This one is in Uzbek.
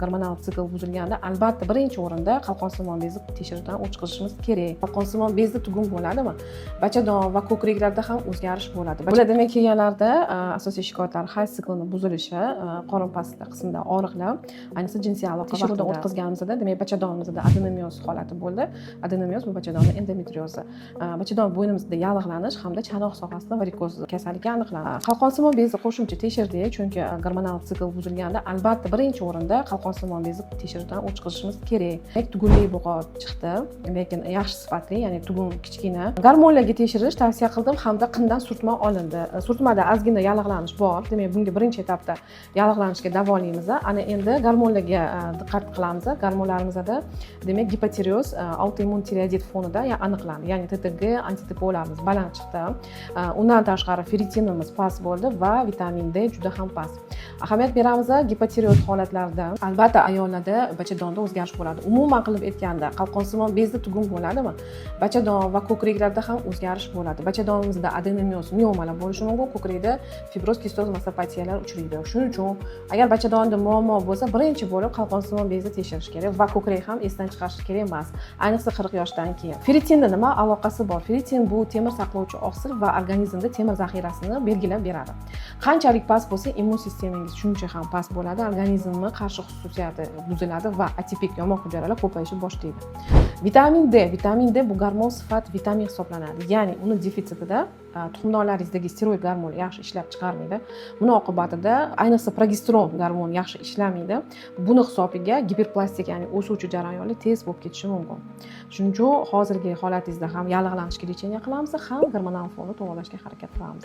Gormonal sikl buzilganda albatta birinchi o'rinda qalqonsimon bezni tekshirishdan o'tkazishimiz kerak. Qalqonsimon bezda tug'um bo'ladimi? Bachadon va ko'kriklarda ham o'zgarish bo'ladi. Demak, kelganlarda asosiy shikoyatlar hayz siklini buzilishi, qorin pastki qismida og'riqlar, ayniqsa jinsiy aloqa vaqtida o'tkazganimizda, demak, bachadonimizda adenomioz holati bo'ldi. Adenomioz bu bachadonning endometriozi. Bachadon bo'ynimizda yallig'lanish hamda chanoq sohasida varikoz kasalligi aniqlandi. Qalqonsimon bezni qo'shimcha tekshirdik, chunki gormonal sikl buzilganda albatta birinchi o'rinda qalqonsimon bezni tekshirishdan o'tkazishimiz kerak. Demak, tugunli bo'g'ot chiqdi, lekin yaxshi sifatli, ya'ni tugun kichkina. Gormonlarga tekshirish tavsiya qildim hamda qindan surtma olindi. Surtmada ozgina yallig'lanish bor. Demak, bunga birinchi etapda yallig'lanishga davolaymiz. Ana endi gormonlarga diqqat qilamiz. Gormonlarimizda demak gipotireoz, autoimmun tireoidit fonida aniqlandi. Ya'ni TTG antitepollarimiz baland chiqdi. Undan tashqari ferritinimiz past bo'ldi va vitamin D juda ham past. Ahamiyat beramiz gipotireoz holatlarida. Albatta ayollarda bachadonda o'zgarish bo'ladi. Umuman qilib aytganda qalqonsimon bezda tug'um bo'ladimi? Bachadon va ko'kriklarda ham o'zgarish bo'ladi. Bachadonimizda adenomioz, miomalar bo'lishi mumkin, ko'krikda fibroz kistoz mastopatiyalar uchraydi. Shuning uchun agar bachadonda muammo bo'lsa, birinchi bo'lib qalqonsimon bezni tekshirish kerak va ko'krak ham esdan chiqarish kerak emas. Ayniqsa 40 yoshdan keyin. Ferritinda nima aloqasi bor? Ferritin bu temir saqlovchi oqsil va organizmda temir zaxirasini belgilab beradi. Qanchalik past bo'lsa, immun sistemangiz shuncha ham past bo'ladi, organizmni qarshi xususiyati buziladi va atipik yomon hujayralar ko'payishni boshlaydi. Vitamin D bu gormon sifat vitamin hisoblanadi. Ya'ni uni defitsitida tuxumdonlaringizdagi steroid gormoni yaxshi ishlab chiqarmaydi. Buni oqibatida ayniqsa progesteron gormoni yaxshi ishlamaydi. Buni hisobiga giperplastik, ya'ni o'suvchi jarayonlar tez bo'lib ketishi mumkin. Shuning uchun hozirgi holatingizda ham yallig'lanishga lecheniya qilamiz, ham gormonal fonni to'g'rilashga harakat qilamiz.